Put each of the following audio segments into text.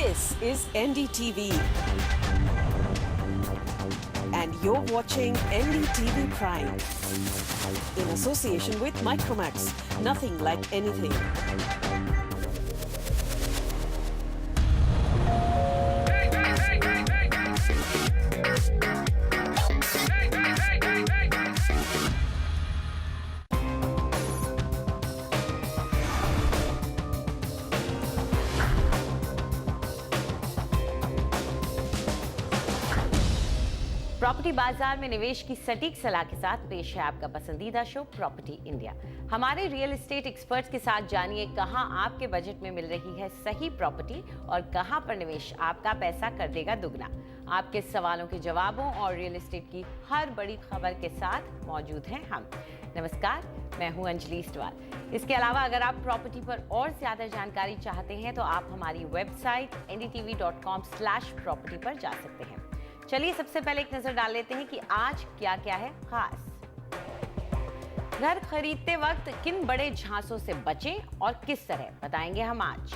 This is NDTV. And you're watching NDTV Prime. In association with Micromax. Nothing like anything. Property बाजार में निवेश की सटीक सलाह के साथ पेश है आपका पसंदीदा शो प्रॉपर्टी इंडिया। हमारे रियल एस्टेट एक्सपर्ट्स के साथ जानिए कहां आपके बजट में मिल रही है सही प्रॉपर्टी और कहां पर निवेश आपका पैसा कर देगा दुगना। आपके सवालों के जवाबों और रियल एस्टेट की हर बड़ी खबर के साथ मौजूद हैं हम। नमस्कार, मैं हूं अंजलि इस्टवाल। इसके अलावा अगर आप प्रॉपर्टी पर और ज्यादा जानकारी चाहते हैं तो आप हमारी वेबसाइट ndtv.com/property पर जा सकते हैं। चलिए सबसे पहले एक नजर डाल लेते हैं कि आज क्या क्या है खास। घर खरीदते वक्त किन बड़े झांसों से बचें और किस तरह, बताएंगे हम आज।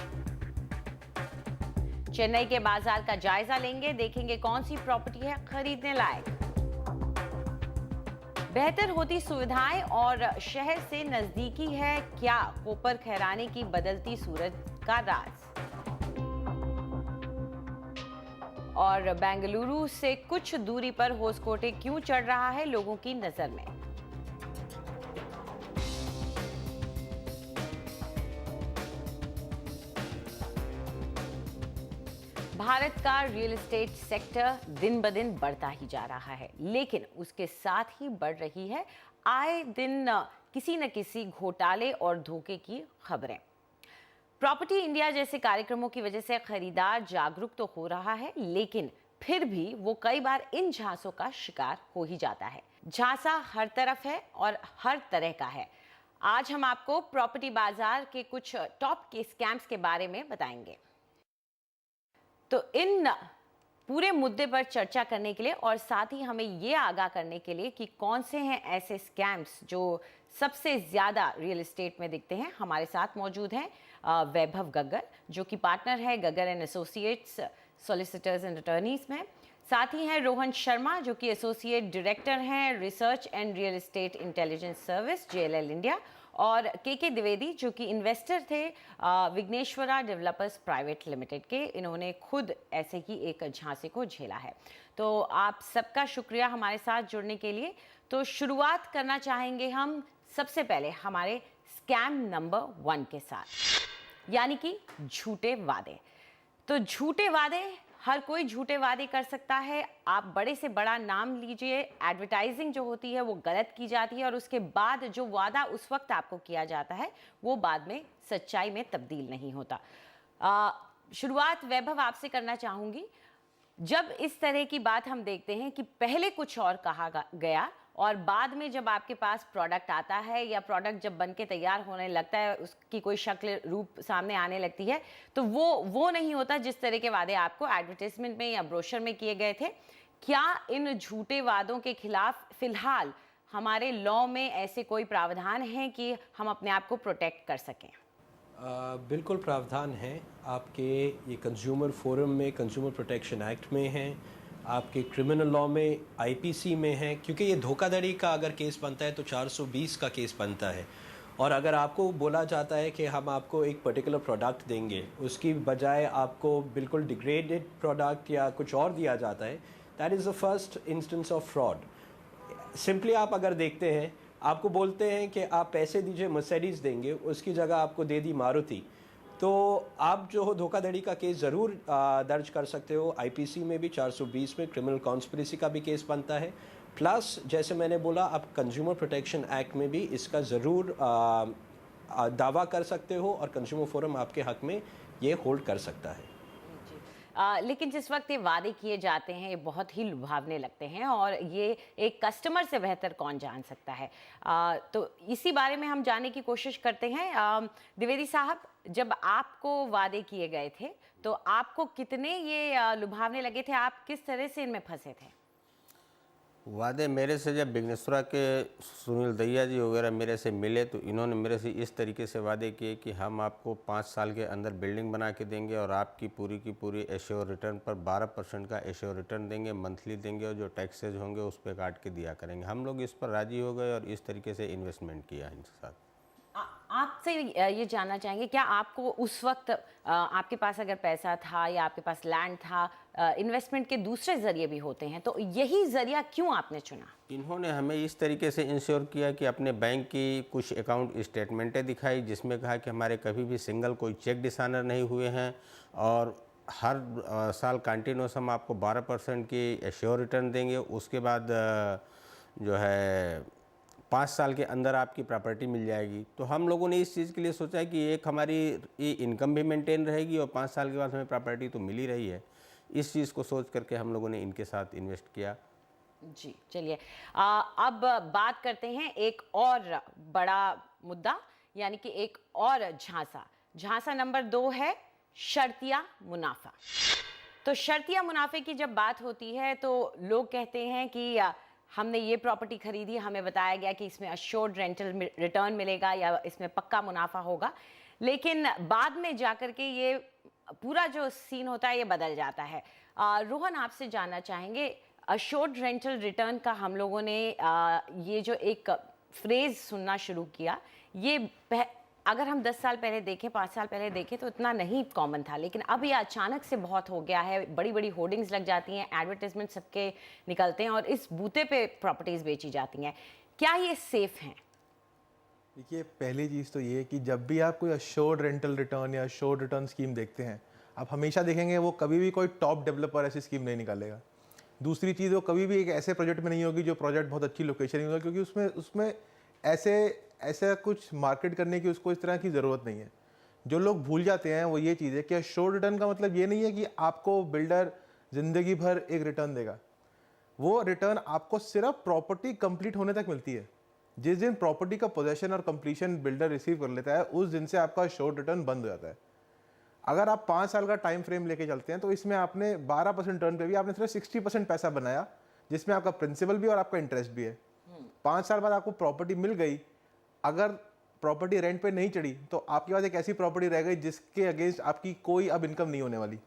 चेन्नई के बाजार का जायजा लेंगे, देखेंगे कौन सी प्रॉपर्टी है खरीदने लायक। बेहतर होती सुविधाएं और शहर से नजदीकी है क्या कोपर खैराने की बदलती सूरत का राज। और बेंगलुरु से कुछ दूरी पर होसकोटे क्यों चढ़ रहा है लोगों की नजर में। भारत का रियल एस्टेट सेक्टर दिन ब दिन बढ़ता ही जा रहा है, लेकिन उसके साथ ही बढ़ रही है आए दिन किसी न किसी घोटाले और धोखे की खबरें। प्रॉपर्टी इंडिया जैसे कार्यक्रमों की वजह से खरीदार जागरूक तो हो रहा है, लेकिन फिर भी वो कई बार इन झांसों का शिकार हो ही जाता है। झांसा हर तरफ है और हर तरह का है। आज हम आपको प्रॉपर्टी बाजार के कुछ टॉप के स्कैम्स के बारे में बताएंगे। तो इन पूरे मुद्दे पर चर्चा करने के लिए और साथ ही हमें ये आगाह करने के लिए कि कौन से हैं ऐसे स्कैम्स जो सबसे ज्यादा रियल एस्टेट में दिखते हैं, हमारे साथ मौजूद हैं वैभव गग्गर, जो कि पार्टनर है गग्गर and associates solicitors and attorneys में। साथ ही हैं रोहन शर्मा, जो कि एसोसिएट डायरेक्टर हैं research and real estate intelligence service JLL India, और के द्विवेदी, जो कि इन्वेस्टर थे विघ्नेश्वरा डेवलपर्स प्राइवेट लिमिटेड के। इन्होंने खुद ऐसे ही एक झांसे को झेला है। तो आप सबका शुक्रिया हमारे साथ जुड़ने के लिए। तो शुरुआत करना चाहेंगे हम सबसे पहले हमारे स्कैम नंबर 1 के साथ, यानी कि झूठे वादे। तो झूठे वादे, हर कोई झूठे वादे कर सकता है। आप बड़े से बड़ा नाम लीजिए, एडवर्टाइजिंग जो होती है वो गलत की जाती है और उसके बाद जो वादा उस वक्त आपको किया जाता है वो बाद में सच्चाई में तब्दील नहीं होता। शुरुआत वैभव आपसे करना चाहूंगी। जब इस तरह की बात हम देखते हैं कि पहले कुछ और कहा गया और बाद में जब आपके पास प्रोडक्ट आता है या प्रोडक्ट जब बन के तैयार होने लगता है, उसकी कोई शक्ल रूप सामने आने लगती है, तो वो नहीं होता जिस तरह के वादे आपको एडवर्टाइजमेंट में या ब्रोशर में किए गए थे। क्या इन झूठे वादों के खिलाफ फिलहाल हमारे लॉ में ऐसे कोई प्रावधान हैं कि हम अपने आप को प्रोटेक्ट कर सकें? बिल्कुल प्रावधान है। आपके ये कंज्यूमर फोरम में, कंज्यूमर प्रोटेक्शन एक्ट में है, आपके क्रिमिनल लॉ में, IPC में है। क्योंकि ये धोखाधड़ी का अगर केस बनता है तो 420 का केस बनता है। और अगर आपको बोला जाता है कि हम आपको एक पर्टिकुलर प्रोडक्ट देंगे, उसकी बजाय आपको बिल्कुल डिग्रेडेड प्रोडक्ट या कुछ और दिया जाता है, that is the first instance of fraud. Simply आप अगर देखते हैं, आपको बोलते हैं कि आप पैसे दीजिए मर्सिडीज़ देंगे, उसकी जगह आपको दे दी मारुति, तो आप जो हो धोखाधड़ी का केस ज़रूर दर्ज कर सकते हो। IPC में भी 420 में क्रिमिनल कॉन्स्पिरेसी का भी केस बनता है। प्लस जैसे मैंने बोला, आप कंज्यूमर प्रोटेक्शन एक्ट में भी इसका ज़रूर दावा कर सकते हो और कंज्यूमर फोरम आपके हक में ये होल्ड कर सकता है। लेकिन जिस वक्त ये वादे किए जाते हैं ये बहुत ही लुभावने लगते हैं और ये एक कस्टमर से बेहतर कौन जान सकता है। तो इसी बारे में हम जानने की कोशिश करते हैं। द्विवेदी साहब, जब आपको वादे किए गए थे तो आपको कितने ये लुभावने लगे थे? आप किस तरह से इनमें फंसे थे? वादे मेरे से जब बिग्नेश्वरा के सुनील दहिया जी वगैरह मेरे से मिले तो इन्होंने मेरे से इस तरीके से वादे किए कि हम आपको 5 साल के अंदर बिल्डिंग बना के देंगे और आपकी पूरी की पूरी एश्योर रिटर्न पर 12% का एश्योर रिटर्न देंगे, मंथली देंगे, और जो टैक्सेज होंगे उस पर काट के दिया करेंगे। हम लोग इस पर राज़ी हो गए और इस तरीके से इन्वेस्टमेंट किया इनके साथ। आपसे ये जानना चाहेंगे, क्या आपको उस वक्त आपके पास अगर पैसा था या आपके पास लैंड था, इन्वेस्टमेंट के दूसरे जरिए भी होते हैं, तो यही जरिया क्यों आपने चुना? इन्होंने हमें इस तरीके से इंश्योर किया कि अपने बैंक की कुछ अकाउंट स्टेटमेंटें दिखाई जिसमें कहा कि हमारे कभी भी सिंगल कोई चेक डिसऑनर नहीं हुए हैं और हर साल कंटिन्यूस हम आपको 12% की एश्योर रिटर्न देंगे। उसके बाद जो है 5 साल के अंदर आपकी प्रॉपर्टी मिल जाएगी। तो हम लोगों ने इस चीज़ के लिए सोचा है कि एक हमारी ये इनकम भी मेंटेन रहेगी और 5 साल के बाद हमें प्रॉपर्टी तो मिल ही रही है। इस चीज़ को सोच करके हम लोगों ने इनके साथ इन्वेस्ट किया। जी, चलिए अब बात करते हैं एक और बड़ा मुद्दा, यानी कि एक और झांसा नंबर 2 है शर्तिया मुनाफा। तो शर्तिया मुनाफे की जब बात होती है तो लोग कहते हैं कि हमने ये प्रॉपर्टी खरीदी, हमें बताया गया कि इसमें अश्योर्ड रेंटल रिटर्न मिलेगा या इसमें पक्का मुनाफा होगा, लेकिन बाद में जाकर के ये पूरा जो सीन होता है ये बदल जाता है। रोहन, आपसे जानना चाहेंगे, अश्योर्ड रेंटल रिटर्न का हम लोगों ने ये जो एक फ्रेज सुनना शुरू किया, ये अगर हम 10 साल पहले देखें, 5 साल पहले देखें तो इतना नहीं कॉमन था, लेकिन अब ये अचानक से बहुत हो गया है। बड़ी बड़ी होर्डिंग्स लग जाती हैं, एडवर्टाइजमेंट सबके निकलते हैं और इस बूते पे प्रॉपर्टीज बेची जाती हैं। क्या ये सेफ हैं? देखिए, पहली चीज़ तो ये है कि जब भी आप कोई अश्योर्ड रेंटल रिटर्न या अश्योर्ड रिटर्न स्कीम देखते हैं, आप हमेशा देखेंगे वो कभी भी कोई टॉप डेवलपर ऐसी स्कीम नहीं निकालेगा। दूसरी चीज़, वो कभी भी एक ऐसे प्रोजेक्ट में नहीं होगी जो प्रोजेक्ट बहुत अच्छी लोकेशन में होगा, क्योंकि उसमें ऐसा कुछ मार्केट करने की उसको इस तरह की ज़रूरत नहीं है। जो लोग भूल जाते हैं वो ये चीज़ है कि अश्योर्ड रिटर्न का मतलब ये नहीं है कि आपको बिल्डर ज़िंदगी भर एक रिटर्न देगा। वो रिटर्न आपको सिर्फ प्रॉपर्टी कंप्लीट होने तक मिलती है। जिस दिन प्रॉपर्टी का पोजेशन और कंप्लीशन बिल्डर रिसीव कर लेता है, उस दिन से आपका अश्योर्ड रिटर्न बंद हो जाता है। अगर आप 5 साल का टाइम फ्रेम लेके चलते हैं तो इसमें आपने 12% टर्न पे भी आपने सिर्फ 60% पैसा बनाया, जिसमें आपका प्रिंसिपल भी और आपका इंटरेस्ट भी है। 5 साल बाद आपको प्रॉपर्टी मिल गई, अगर प्रॉपर्टी रेंट पे नहीं चढ़ी तो आपके पास एक ऐसी प्रॉपर्टी रह गई जिसके अगेंस्ट आपकी कोई अब इनकम नहीं होने वाली।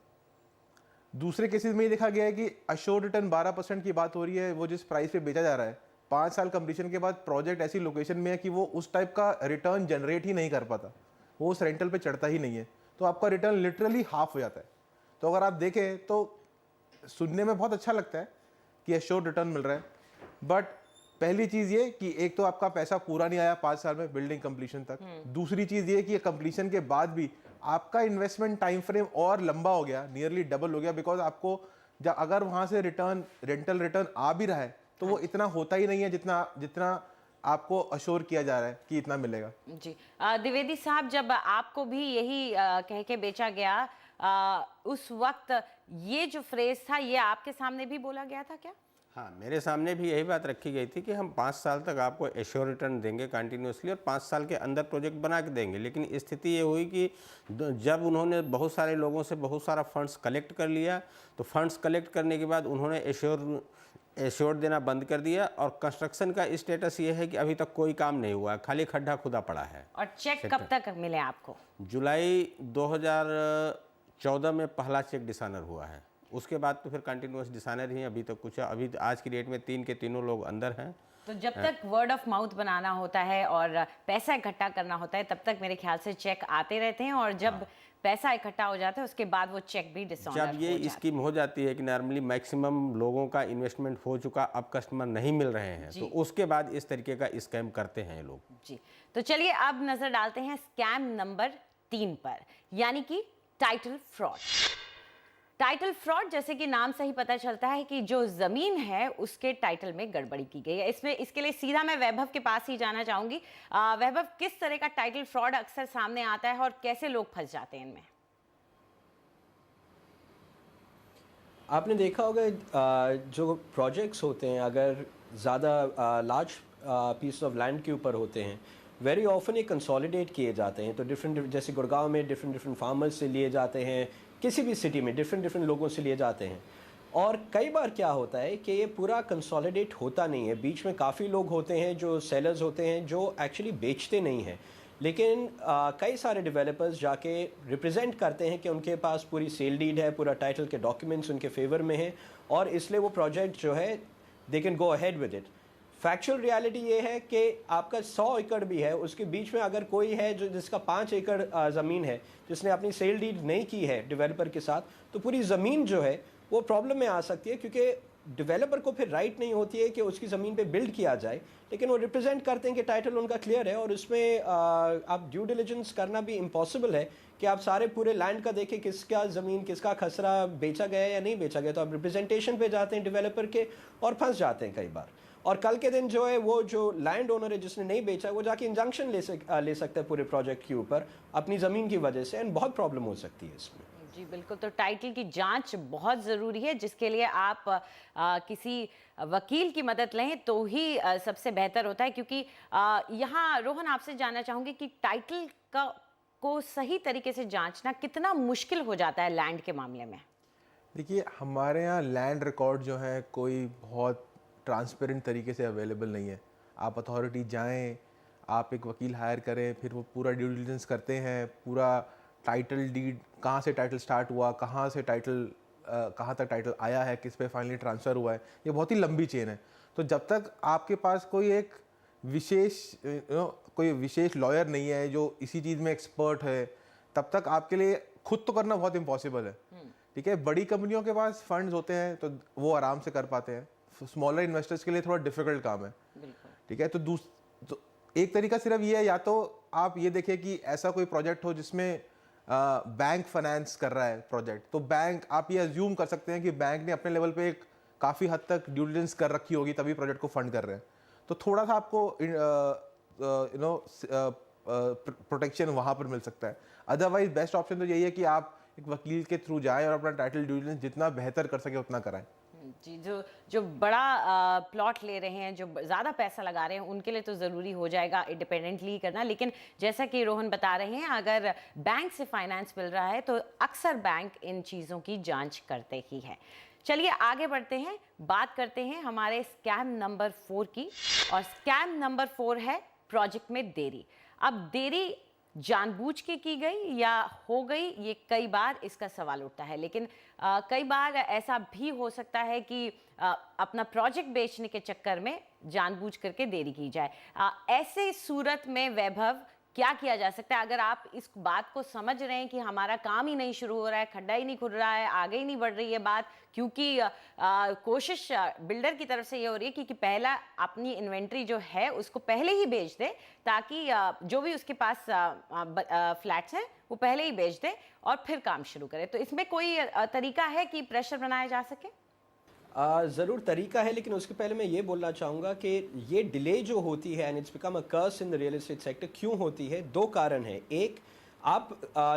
दूसरे केसेस में ये देखा गया है कि अश्योर्ड रिटर्न 12% की बात हो रही है, वो जिस प्राइस पे बेचा जा रहा है, 5 साल कंप्लीशन के बाद प्रोजेक्ट ऐसी लोकेशन में है कि वो उस टाइप का रिटर्न जनरेट ही नहीं कर पाता, वो उस रेंटल पे चढ़ता ही नहीं है, तो आपका रिटर्न लिटरली हाफ हो जाता है। तो अगर आप देखें तो सुनने में बहुत अच्छा लगता है कि अश्योर्ड रिटर्न मिल रहा है, बट पहली चीज़ ये कि एक तो आपका पैसा पूरा नहीं आया 5 साल में बिल्डिंग कंप्लीशन तक। दूसरी चीज़ ये कि कंप्लीशन के बाद भी आपका इन्वेस्टमेंट टाइम फ्रेम और लंबा हो गया, नियरली डबल हो गया, बिकॉज आपको जब अगर वहाँ से रेंटल रिटर्न आ भी रहा है तो वो इतना होता ही नहीं है जितना आपको अश्योर किया जा रहा है कि इतना मिलेगा। जी, द्विवेदी साहब, जब आपको भी यही कह के बेचा गया, उस वक्त ये जो फ्रेज था ये आपके सामने भी बोला गया था क्या? हाँ, मेरे सामने भी यही बात रखी गई थी कि हम 5 साल तक आपको एश्योर रिटर्न देंगे कंटिन्यूसली और 5 साल के अंदर प्रोजेक्ट बना के देंगे। लेकिन स्थिति ये हुई कि जब उन्होंने बहुत सारे लोगों से बहुत सारा फंड्स कलेक्ट कर लिया, तो फंड्स कलेक्ट करने के बाद उन्होंने एश्योर देना बंद कर दिया और कंस्ट्रक्शन का स्टेटस ये है कि अभी तक कोई काम नहीं हुआ, खाली खड्डा खुदा पड़ा है। और चेक कब तक मिले आपको? जुलाई 2014 में पहला चेक डिसऑनर हुआ है, उसके बाद तो फिर कंटिन्यूअस डिसाइनर ही अभी तक कुछ है। अभी आज की डेट में 3 के तीनों लोग अंदर हैं। तो जब तक वर्ड ऑफ माउथ बनाना होता है और पैसा इकट्ठा करना होता है, तब तक मेरे ख्याल से चेक आते रहते हैं, और जब पैसा इकट्ठा हो जाता है उसके बाद वो चेक भी डिसऑनर हो जाता है। जब ये स्कीम हो जाती है कि नॉर्मली मैक्सिमम लोगों का इन्वेस्टमेंट हो चुका, अब कस्टमर नहीं मिल रहे हैं, तो उसके बाद इस तरीके का स्कैम करते हैं लोग। जी, तो चलिए अब नजर डालते हैं स्कैम नंबर 3 पर, यानी कि टाइटल फ्रॉड। टाइटल फ्रॉड, जैसे कि नाम से ही पता चलता है कि जो जमीन है उसके टाइटल में गड़बड़ी की गई है। इसके लिए सीधा मैं वैभव के पास ही जाना चाहूंगी। वैभव, किस तरह का टाइटल फ्रॉड अक्सर सामने आता है और कैसे लोग फंस जाते हैं इनमें? आपने देखा होगा जो प्रोजेक्ट्स होते हैं, अगर ज़्यादा लार्ज पीस ऑफ लैंड के ऊपर होते हैं, वेरी ऑफन ये कंसोलिडेट किए जाते हैं। तो डिफरेंट, जैसे गुड़गांव में डिफरेंट फार्मर्स से लिए जाते हैं, किसी भी सिटी में डिफरेंट लोगों से लिए जाते हैं। और कई बार क्या होता है कि ये पूरा कंसोलिडेट होता नहीं है, बीच में काफ़ी लोग होते हैं जो सेलर्स होते हैं जो एक्चुअली बेचते नहीं हैं, लेकिन कई सारे डेवलपर्स जाके रिप्रेजेंट करते हैं कि उनके पास पूरी सेल डीड है, पूरा टाइटल के डॉक्यूमेंट्स उनके फेवर में हैं और इसलिए वो प्रोजेक्ट जो है they can go ahead with it. Factual reality ये है कि आपका 100 एकड़ भी है, उसके बीच में अगर कोई है जो जिसका 5 एकड़ ज़मीन है, जिसने अपनी सेल डीड नहीं की है डेवलपर के साथ, तो पूरी ज़मीन जो है वो प्रॉब्लम में आ सकती है, क्योंकि डेवलपर को फिर राइट नहीं होती है कि उसकी ज़मीन पे बिल्ड किया जाए, लेकिन वो रिप्रेजेंट करते हैं कि टाइटल उनका क्लियर है और उसमें आप ड्यू डिलिजेंस करना भी इम्पॉसिबल है कि आप सारे पूरे लैंड का देखें किसका ज़मीन किसका खसरा बेचा गया या नहीं बेचा गया, तो आप रिप्रेजेंटेशन पे जाते हैं डेवलपर के और फंस जाते हैं कई बार। और कल के दिन जो है वो जो लैंड ओनर है जिसने नहीं बेचा वो जाके इंजंक्शन ले सकता है पूरे प्रोजेक्ट के ऊपर अपनी ज़मीन की वजह से, एंड बहुत प्रॉब्लम हो सकती है इसमें। जी बिल्कुल, तो टाइटल की जांच बहुत ज़रूरी है, जिसके लिए आप किसी वकील की मदद लें तो ही सबसे बेहतर होता है, क्योंकि यहाँ रोहन आपसे जानना चाहूँगी कि टाइटल को सही तरीके से जांचना कितना मुश्किल हो जाता है लैंड के मामले में? देखिए, हमारे यहाँ लैंड रिकॉर्ड जो है कोई बहुत ट्रांसपेरेंट तरीके से अवेलेबल नहीं है। आप अथॉरिटी जाएं, आप एक वकील हायर करें, फिर वो पूरा ड्यू डिलिजेंस करते हैं, पूरा टाइटल डीड कहाँ से टाइटल स्टार्ट हुआ, कहाँ से टाइटल कहाँ तक टाइटल आया है, किस पे फाइनली ट्रांसफ़र हुआ है, ये बहुत ही लंबी चेन है। तो जब तक आपके पास कोई एक कोई विशेष लॉयर नहीं है जो इसी चीज़ में एक्सपर्ट है, तब तक आपके लिए खुद तो करना बहुत इम्पॉसिबल है। ठीक है, बड़ी कंपनियों के पास फंड्स होते हैं तो वो आराम से कर पाते हैं, स्मॉलर इन्वेस्टर्स के लिए थोड़ा डिफिकल्ट काम है। ठीक है, तो एक तरीका सिर्फ ये है, या तो आप ये देखें कि ऐसा कोई प्रोजेक्ट हो जिसमें बैंक फाइनेंस कर रहा है प्रोजेक्ट, तो बैंक, आप ये अज्यूम कर सकते हैं कि बैंक ने अपने लेवल पे एक काफ़ी हद तक ड्यू डिलिजेंस कर रखी होगी तभी प्रोजेक्ट को फंड कर रहे हैं। तो थोड़ा सा आपको प्रोटेक्शन वहाँ पर मिल सकता है। अदरवाइज बेस्ट ऑप्शन तो यही है कि आप एक वकील के थ्रू जाएं और अपना टाइटल ड्यू डिलिजेंस जितना बेहतर कर सके उतना कराएं। जी, जो बड़ा प्लॉट ले रहे हैं, जो ज़्यादा पैसा लगा रहे हैं, उनके लिए तो ज़रूरी हो जाएगा इंडिपेंडेंटली ही करना, लेकिन जैसा कि रोहन बता रहे हैं, अगर बैंक से फाइनेंस मिल रहा है तो अक्सर बैंक इन चीज़ों की जांच करते ही है। चलिए आगे बढ़ते हैं, बात करते हैं हमारे स्कैम नंबर 4 की, और स्कैम नंबर 4 है प्रोजेक्ट में देरी। अब देरी जानबूझ के की गई या हो गई, ये कई बार इसका सवाल उठता है, लेकिन कई बार ऐसा भी हो सकता है कि अपना प्रोजेक्ट बेचने के चक्कर में जानबूझ करके देरी की जाए। ऐसे सूरत में वैभव क्या किया जा सकता है? अगर आप इस बात को समझ रहे हैं कि हमारा काम ही नहीं शुरू हो रहा है, खड्डा ही नहीं खुल रहा है, आगे ही नहीं बढ़ रही है बात, क्योंकि कोशिश बिल्डर की तरफ से ये हो रही है कि पहला अपनी इन्वेंट्री जो है उसको पहले ही बेच दे, ताकि जो भी उसके पास फ्लैट्स हैं वो पहले ही बेच दे और फिर काम शुरू करे। तो इसमें कोई तरीका है कि प्रेशर बनाया जा सके? ज़रूर तरीका है, लेकिन उसके पहले मैं ये बोलना चाहूँगा कि ये डिले जो होती है and it's become a curse in the real estate sector, क्यों होती है? 2 कारण हैं। एक, आप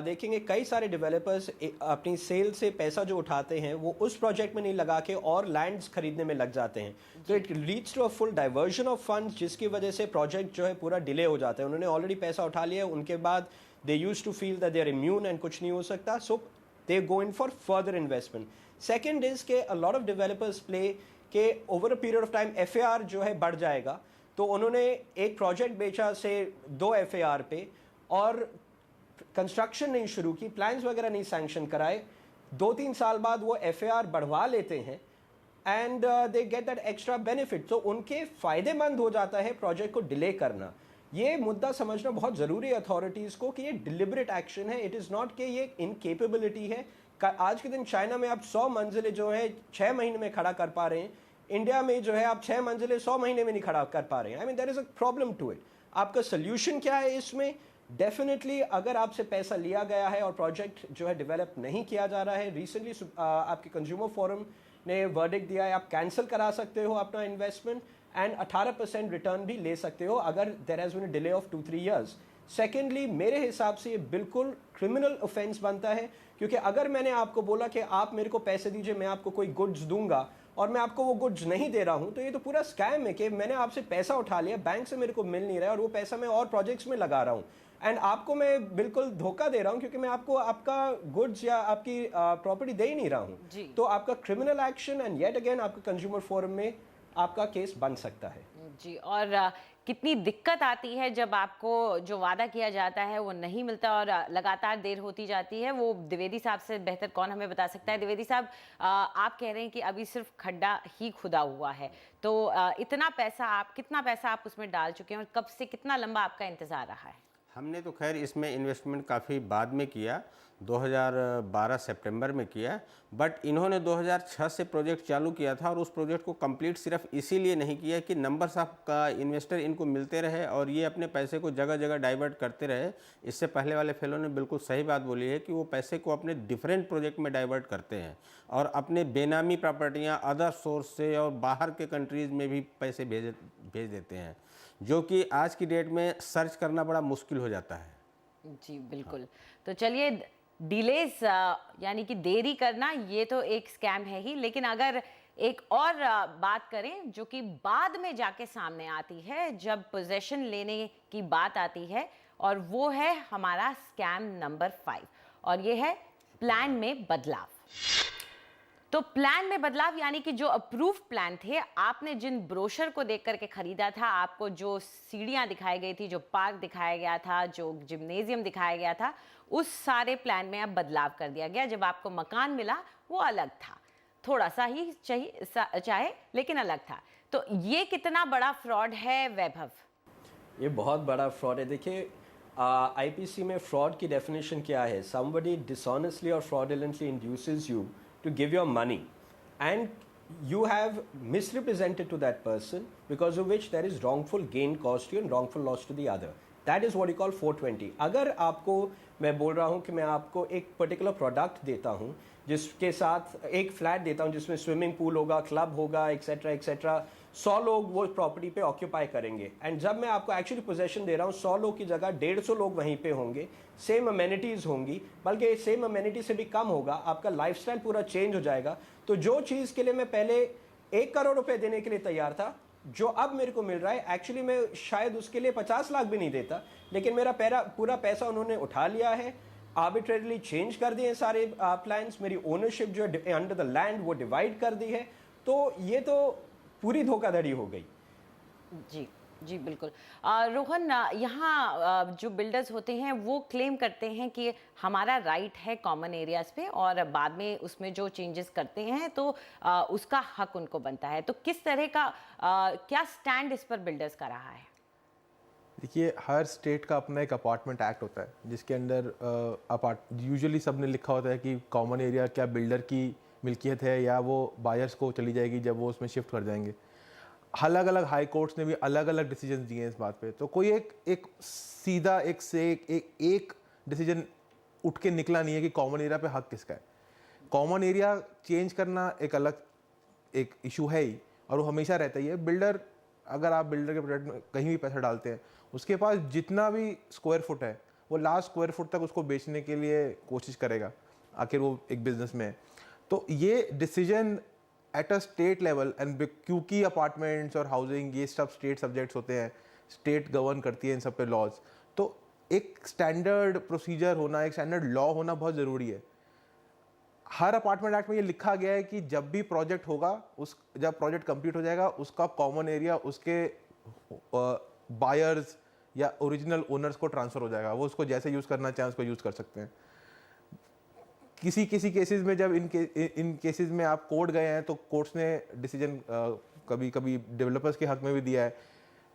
देखेंगे कई सारे डेवलपर्स अपनी सेल से पैसा जो उठाते हैं वो उस प्रोजेक्ट में नहीं लगा के और लैंड्स खरीदने में लग जाते हैं, तो it leads to a full diversion of funds, जिसकी वजह से प्रोजेक्ट जो है पूरा डिले हो जाता है। उन्होंने ऑलरेडी पैसा उठा लिया, उनके बाद they used to feel that they are immune and कुछ नहीं हो सकता, so they go in for further investment. Second is के a lot of developers play के over a period of time FAR जो है बढ़ जाएगा, तो उन्होंने एक प्रोजेक्ट बेचा से 2 FAR पे और कंस्ट्रक्शन नहीं शुरू की, प्लान्स वगैरह नहीं सैंक्शन कराए, 2-3 साल बाद वो FAR बढ़वा लेते हैं and they get that extra benefit, तो उनके फ़ायदेमंद हो जाता है प्रोजेक्ट को डिले करना। ये मुद्दा समझना बहुत ज़रूरी है अथॉरिटीज़ को कि ये डिलिबरेट एक्शन है, इट इज़ नॉट कि ये इनकेपेबिलिटी है। आज के दिन चाइना में आप 100 मंजिलें जो है 6 महीने में खड़ा कर पा रहे हैं, इंडिया में जो है आप 6 मंजिलें 100 महीने में नहीं खड़ा कर पा रहे हैं। I mean there is a problem to it. आपका सोल्यूशन क्या है इसमें? डेफिनेटली अगर आपसे पैसा लिया गया है और प्रोजेक्ट जो है डेवलप नहीं किया जा रहा है, रिसेंटली आपके कंज्यूमर फोरम ने वर्डिक्ट दिया है, आप कैंसिल करा सकते हो अपना इन्वेस्टमेंट एंड 18% रिटर्न भी ले सकते हो अगर there has been a delay of 2-3 years. Secondly, मेरे हिसाब से ये बिल्कुल क्रिमिनल ऑफेंस बनता है, क्योंकि अगर मैंने आपको बोला कि आप मेरे को पैसे दीजिए, मैं आपको कोई गुड्स दूंगा और मैं आपको वो गुड्स नहीं दे रहा हूं, तो ये तो पूरा स्कैम है कि मैंने आपसे पैसा उठा लिया, बैंक से मेरे को मिल नहीं रहा है और वो पैसा मैं और प्रोजेक्ट्स में लगा रहा हूं। एंड आपको मैं बिल्कुल धोखा दे रहा हूं क्योंकि मैं आपको आपका गुड्स या आपकी प्रॉपर्टी दे ही नहीं रहा हूं। तो आपका criminal action and yet again आपका कंज्यूमर फोरम में आपका केस बन सकता है। जी, और कितनी दिक्कत आती है जब आपको जो वादा किया जाता है वो नहीं मिलता और लगातार देर होती जाती है, वो द्विवेदी साहब से बेहतर कौन हमें बता सकता है। द्विवेदी साहब, आप कह रहे हैं कि अभी सिर्फ खड्डा ही खुदा हुआ है, तो कितना पैसा आप उसमें डाल चुके हैं और कब से कितना लंबा आपका इंतजार रहा है? हमने तो खैर इसमें इन्वेस्टमेंट काफ़ी बाद में किया, 2012 सितंबर में किया, बट इन्होंने 2006 से प्रोजेक्ट चालू किया था और उस प्रोजेक्ट को कंप्लीट सिर्फ इसीलिए नहीं किया कि नंबर्स ऑफ का इन्वेस्टर इनको मिलते रहे और ये अपने पैसे को जगह जगह डाइवर्ट करते रहे। इससे पहले वाले फेलो ने बिल्कुल सही बात बोली है कि वो पैसे को अपने डिफरेंट प्रोजेक्ट में डाइवर्ट करते हैं और अपने बेनामी प्रॉपर्टियाँ अदर सोर्स से और बाहर के कंट्रीज़ में भी पैसे भेज देते हैं, जो कि आज की डेट में सर्च करना बड़ा मुश्किल हो जाता है। जी बिल्कुल। तो चलिए, डिलेस यानी कि देरी करना ये तो एक स्कैम है ही, लेकिन अगर एक और बात करें जो कि बाद में जाके सामने आती है जब पोजेशन लेने की बात आती है, और वो है हमारा स्कैम नंबर 5, और ये है प्लान में बदलाव। तो प्लान में बदलाव यानी कि जो अप्रूव प्लान थे, आपने जिन ब्रोशर को देख करके खरीदा था, आपको जो सीढ़ियां दिखाई गई थी, जो पार्क दिखाया गया था, जो जिम्नेजियम दिखाया गया था, उस सारे प्लान में अब बदलाव कर दिया गया। जब आपको मकान मिला वो अलग था, थोड़ा सा ही चाहे लेकिन अलग था। तो ये कितना बड़ा फ्रॉड है वैभव? ये बहुत बड़ा फ्रॉड है। देखिए, आईपीसी में फ्रॉड की डेफिनेशन क्या है? समबडी डिसऑनेस्टली और fraudulently induces you to give your money and you have misrepresented to that person, because of which there is wrongful gain caused to you and wrongful loss to the other. That is what you call 420. अगर आपको मैं बोल रहा हूँ कि मैं आपको एक पर्टिकुलर प्रोडक्ट देता हूँ जिसके साथ एक फ्लैट देता हूँ जिसमें स्विमिंग पूल होगा, क्लब होगा, एक्सेट्रा एक्सेट्रा, 100 लोग वो प्रॉपर्टी पे ऑक्यूपाई करेंगे, एंड जब मैं आपको एक्चुअली पोजेशन दे रहा हूँ 100 लोग की जगह 150 लोग वहीं पे होंगे, सेम अमेनिटीज़ होंगी, बल्कि सेम अमेनिटी से भी कम होगा, आपका लाइफस्टाइल पूरा चेंज हो जाएगा। तो जो चीज़ के लिए मैं पहले 1 करोड़ रुपए देने के लिए तैयार था, जो अब मेरे को मिल रहा है, एक्चुअली मैं शायद उसके लिए 50 लाख भी नहीं देता, लेकिन मेरा पूरा पैसा उन्होंने उठा लिया है, आर्बिट्रेरली चेंज कर दिए सारे प्लान्स, मेरी ओनरशिप जो है अंडर द लैंड वो डिवाइड कर दी है। तो ये तो पूरी धोखाधड़ी हो गई। जी जी बिल्कुल। रोहन, यहाँ जो बिल्डर्स होते हैं वो क्लेम करते हैं कि हमारा राइट है कॉमन एरियाज पे, और बाद में उसमें जो चेंजेस करते हैं तो उसका हक उनको बनता है। तो किस तरह का क्या स्टैंड इस पर बिल्डर्स का रहा है? देखिए, हर स्टेट का अपना एक अपार्टमेंट एक्ट होता है जिसके अंदर यूजुअली सब ने लिखा होता है कि कॉमन एरिया क्या बिल्डर की मिल्कियत है या वो बायर्स को चली जाएगी जब वो उसमें शिफ्ट कर जाएंगे। अलग अलग हाई कोर्ट्स ने भी अलग अलग डिसीजन दिए हैं इस बात पे, तो कोई एक सीधा एक डिसीजन उठ के निकला नहीं है कि कॉमन एरिया पे हक किसका है। कॉमन एरिया चेंज करना एक अलग एक इशू है ही, और वो हमेशा रहता ही है। बिल्डर, अगर आप बिल्डर के प्रोजेक्ट में कहीं भी पैसा डालते हैं, उसके पास जितना भी स्क्वायर फुट है वो लास्ट स्क्वायर फुट तक उसको बेचने के लिए कोशिश करेगा, आखिर वो एक बिजनेस में है। तो ये decision at a state level, and क्योंकि अपार्टमेंट्स और हाउसिंग ये सब स्टेट सब्जेक्ट्स होते हैं, स्टेट गवर्न करती है इन सब पे लॉज, तो एक स्टैंडर्ड प्रोसीजर होना, एक स्टैंडर्ड लॉ होना बहुत ज़रूरी है। हर अपार्टमेंट एक्ट में ये लिखा गया है कि जब भी प्रोजेक्ट होगा, जब प्रोजेक्ट कंप्लीट हो जाएगा, उसका कॉमन एरिया उसके बायर्स या ओरिजिनल ओनर्स को ट्रांसफ़र हो जाएगा। वो उसको जैसे यूज़ करना चाहें उसको यूज़ कर सकते हैं। किसी केसेस में जब इन केसेस में आप कोर्ट गए हैं तो कोर्ट्स ने डिसीजन कभी कभी डेवलपर्स के हक में भी दिया है,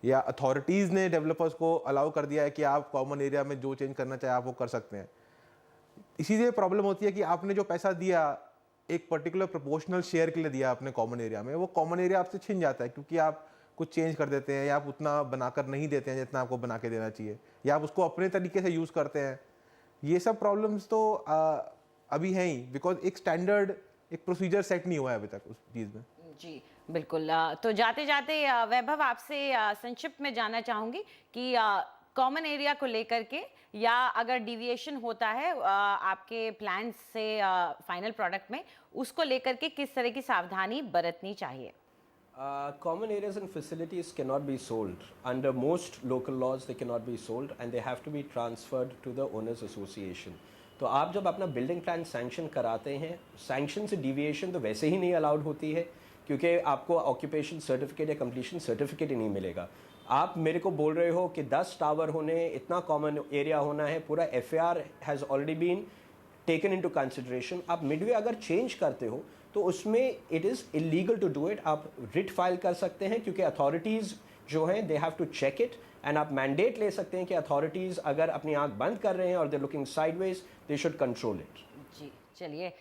या अथॉरिटीज़ ने डेवलपर्स को अलाउ कर दिया है कि आप कॉमन एरिया में जो चेंज करना चाहे आप वो कर सकते हैं। इसीलिए प्रॉब्लम होती है कि आपने जो पैसा दिया एक पर्टिकुलर प्रोपोर्शनल शेयर के लिए दिया अपने कॉमन एरिया में, वो कॉमन एरिया आपसे छिन जाता है क्योंकि आप कुछ चेंज कर देते हैं, या आप उतना बनाकर नहीं देते हैं जितना आपको बना के देना चाहिए, या आप उसको अपने तरीके से यूज़ करते हैं। ये सब प्रॉब्लम्स तो अभी हैं ही, बिकॉज एक स्टैंडर्ड एक प्रोसीजर सेट नहीं हुआ है अभी तक उस चीज़ में। जी बिल्कुल। तो जाते जाते वैभव, आपसे संक्षिप्त में जानना चाहूँगी कि कॉमन एरिया को लेकर के, या अगर डिविएशन होता है आपके प्लान से फाइनल प्रोडक्ट में, उसको लेकर के किस तरह की सावधानी बरतनी चाहिए? Common areas and facilities cannot be sold. Under most local laws, they cannot be sold and they have to be transferred to the owners association. तो आप जब अपना बिल्डिंग प्लान सैंक्शन कराते हैं, सैंक्शन से डिविएशन तो वैसे ही नहीं अलाउड होती है, क्योंकि आपको ऑक्यूपेशन सर्टिफिकेट या कंप्लीशन सर्टिफिकेट ही नहीं मिलेगा। आप मेरे को बोल रहे हो कि 10 टावर होने, इतना कॉमन एरिया होना है, पूरा FAR has already been taken into consideration. आप मिडवे अगर चेंज करते हो तो उसमें it is illegal to do it. आप रिट फाइल कर सकते हैं क्योंकि अथॉरिटीज़ जो हैं they have to check it, and आप मैंडेट ले सकते हैं कि अथॉरिटीज़ अगर अपनी आंख बंद कर रहे हैं और they looking sideways, they should control it. जी चलिए,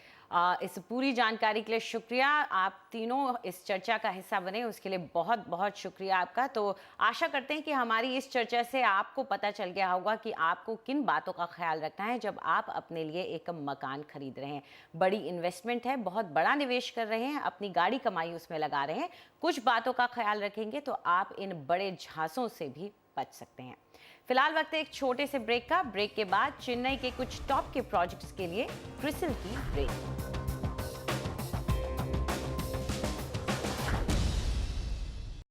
इस पूरी जानकारी के लिए शुक्रिया। आप तीनों इस चर्चा का हिस्सा बने, उसके लिए बहुत बहुत शुक्रिया आपका। तो आशा करते हैं कि हमारी इस चर्चा से आपको पता चल गया होगा कि आपको किन बातों का ख्याल रखना है जब आप अपने लिए एक मकान खरीद रहे हैं। बड़ी इन्वेस्टमेंट है, बहुत बड़ा निवेश कर रहे हैं, अपनी गाड़ी कमाई उसमें लगा रहे हैं, कुछ बातों का ख्याल रखेंगे तो आप इन बड़े झांसों से भी बच सकते हैं। फिलहाल वक्त है एक छोटे से ब्रेक का। ब्रेक के बाद चेन्नई के कुछ टॉप के प्रोजेक्ट्स के लिए क्रिसिल की ब्रेक।